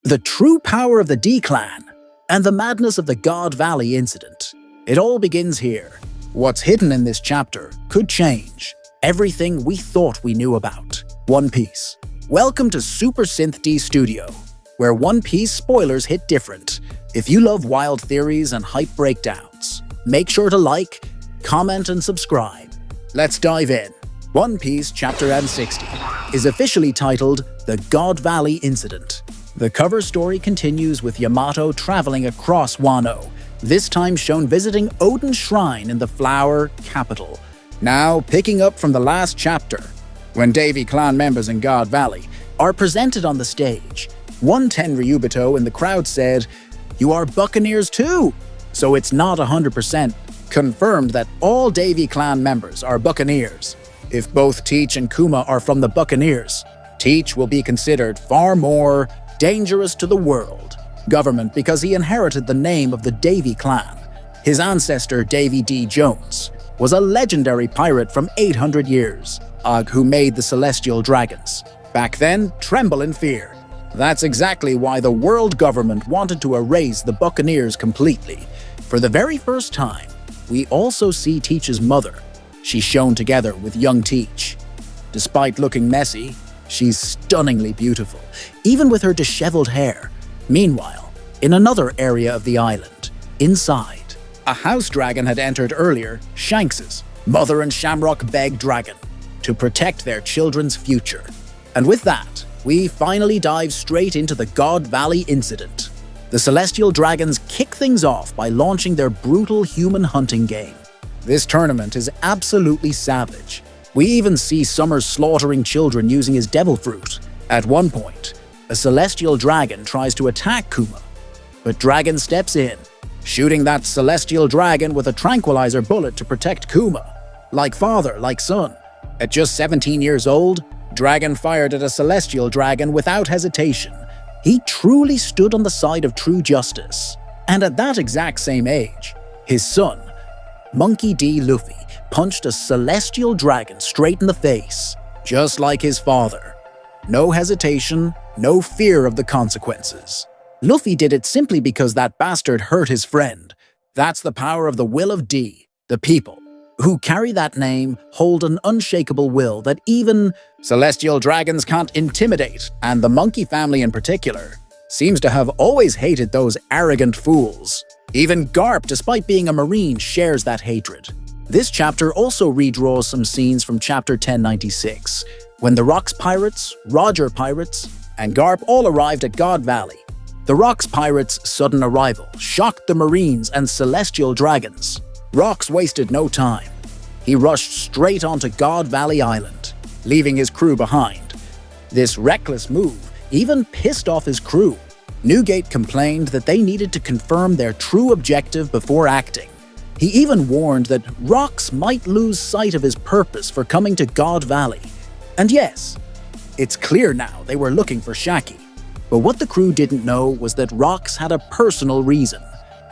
The true power of the D-Clan, and the madness of the God Valley incident. It all begins here. What's hidden in this chapter could change everything we thought we knew about One Piece. Welcome to Super Synth D Studio, where One Piece spoilers hit different. If you love wild theories and hype breakdowns, make sure to like, comment, and subscribe. Let's dive in. One Piece Chapter M60 is officially titled The God Valley Incident. The cover story continues with Yamato traveling across Wano, this time shown visiting Odin's shrine in the Flower Capital. Now, picking up from the last chapter, when Davy Clan members in God Valley are presented on the stage, one Tenryubito in the crowd said, "You are Buccaneers too!" So it's not 100% confirmed that all Davy Clan members are Buccaneers. If both Teach and Kuma are from the Buccaneers, Teach will be considered far more dangerous to the world government because he inherited the name of the Davy Clan. His ancestor, Davy D. Jones, was a legendary pirate from 800 years, who made the celestial dragons. Back then, tremble in fear. That's exactly why the world government wanted to erase the Buccaneers completely. For the very first time, we also see Teach's mother. She's shown together with young Teach. Despite looking messy, she's stunningly beautiful, even with her disheveled hair. Meanwhile, in another area of the island, inside, a house dragon had entered earlier, Shanks's. Mother and Shamrock beg dragon to protect their children's future. And with that, we finally dive straight into the God Valley incident. The celestial dragons kick things off by launching their brutal human hunting game. This tournament is absolutely savage. We even see Summer slaughtering children using his devil fruit. At one point, a celestial dragon tries to attack Kuma, but Dragon steps in, shooting that celestial dragon with a tranquilizer bullet to protect Kuma. Like father, like son. At just 17 years old, Dragon fired at a celestial dragon without hesitation. He truly stood on the side of true justice. And at that exact same age, his son, Monkey D. Luffy, punched a celestial dragon straight in the face, just like his father. No hesitation, no fear of the consequences. Luffy did it simply because that bastard hurt his friend. That's the power of the will of D. The people who carry that name hold an unshakable will that even celestial dragons can't intimidate, and the monkey family in particular seems to have always hated those arrogant fools. Even Garp, despite being a marine, shares that hatred. This chapter also redraws some scenes from chapter 1096, when the Rocks Pirates, Roger Pirates, and Garp all arrived at God Valley. The Rocks Pirates' sudden arrival shocked the Marines and Celestial Dragons. Rocks wasted no time. He rushed straight onto God Valley Island, leaving his crew behind. This reckless move even pissed off his crew. Newgate complained that they needed to confirm their true objective before acting. He even warned that Rocks might lose sight of his purpose for coming to God Valley. And yes, it's clear now they were looking for Shakky. But what the crew didn't know was that Rocks had a personal reason.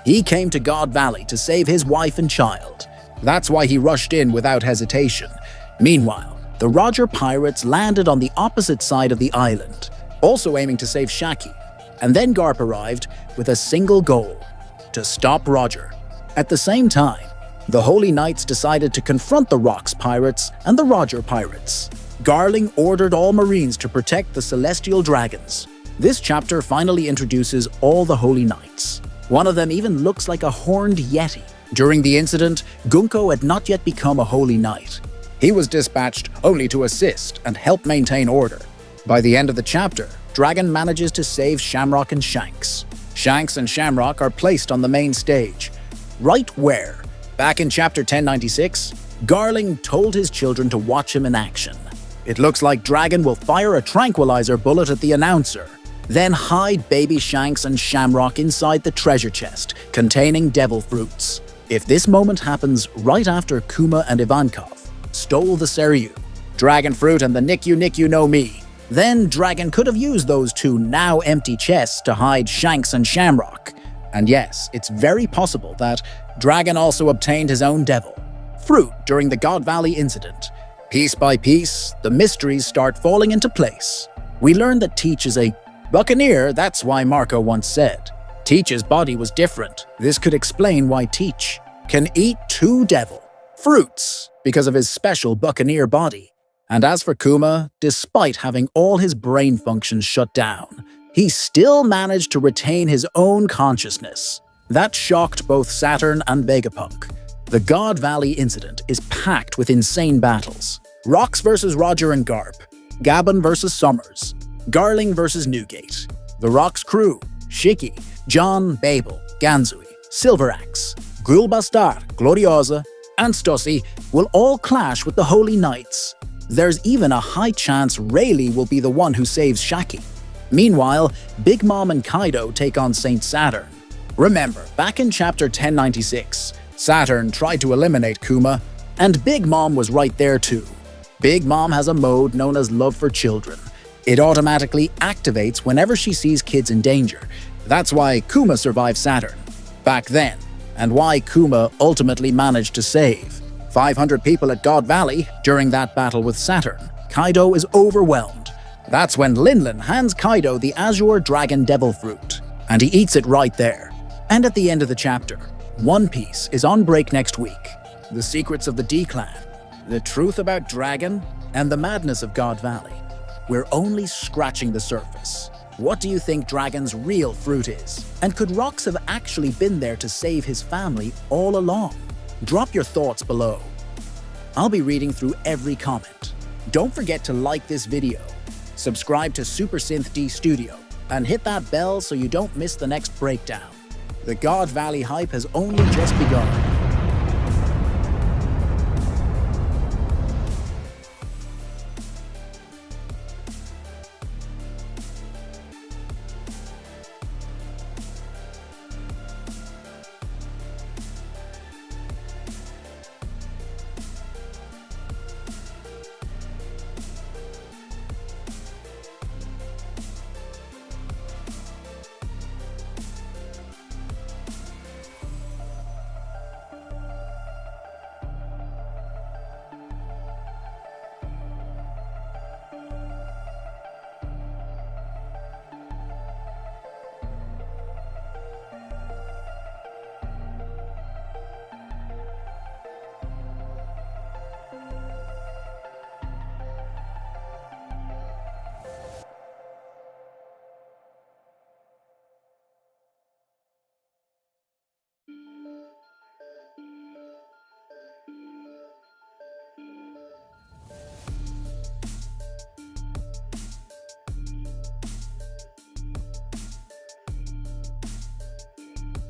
He came to God Valley to save his wife and child. That's why he rushed in without hesitation. Meanwhile, the Roger Pirates landed on the opposite side of the island, also aiming to save Shakky. And then Garp arrived with a single goal: to stop Roger. At the same time, the Holy Knights decided to confront the Rocks Pirates and the Roger Pirates. Garling ordered all Marines to protect the Celestial Dragons. This chapter finally introduces all the Holy Knights. One of them even looks like a horned yeti. During the incident, Gunko had not yet become a Holy Knight. He was dispatched only to assist and help maintain order. By the end of the chapter, Dragon manages to save Shamrock and Shanks. Shanks and Shamrock are placed on the main stage. Right where, back in chapter 1096, Garling told his children to watch him in action. It looks like Dragon will fire a tranquilizer bullet at the announcer, then hide baby Shanks and Shamrock inside the treasure chest containing devil fruits. If this moment happens right after Kuma and Ivankov stole the Seryu, Dragon Fruit and the Nikyu no Mi, then Dragon could have used those two now empty chests to hide Shanks and Shamrock. And yes, it's very possible that Dragon also obtained his own devil fruit during the God Valley incident. Piece by piece, the mysteries start falling into place. We learn that Teach is a Buccaneer, that's why Marco once said, Teach's body was different. This could explain why Teach can eat 2 devil fruits because of his special Buccaneer body. And as for Kuma, despite having all his brain functions shut down, he still managed to retain his own consciousness. That shocked both Saturn and Vegapunk. The God Valley incident is packed with insane battles. Rocks versus Roger and Garp, Gabon versus Summers, Garling versus Newgate, the Rocks crew, Shakky, John, Babel, Ganzui, Silveraxe, Gulbastar, Gloriosa, and Stussy will all clash with the Holy Knights. There's even a high chance Rayleigh will be the one who saves Shakky. Meanwhile, Big Mom and Kaido take on Saint Saturn. Remember, back in chapter 1096, Saturn tried to eliminate Kuma, and Big Mom was right there too. Big Mom has a mode known as Love for Children. It automatically activates whenever she sees kids in danger. That's why Kuma survived Saturn back then, and why Kuma ultimately managed to save 500 people at God Valley during that battle with Saturn. Kaido is overwhelmed. That's when Linlin hands Kaido the Azure Dragon Devil Fruit, and he eats it right there. And at the end of the chapter, One Piece is on break next week. The secrets of the D-Clan, the truth about Dragon, and the madness of God Valley. We're only scratching the surface. What do you think Dragon's real fruit is? And could Rox have actually been there to save his family all along? Drop your thoughts below. I'll be reading through every comment. Don't forget to like this video, subscribe to Super Synth D Studio, and hit that bell so you don't miss the next breakdown. The God Valley hype has only just begun.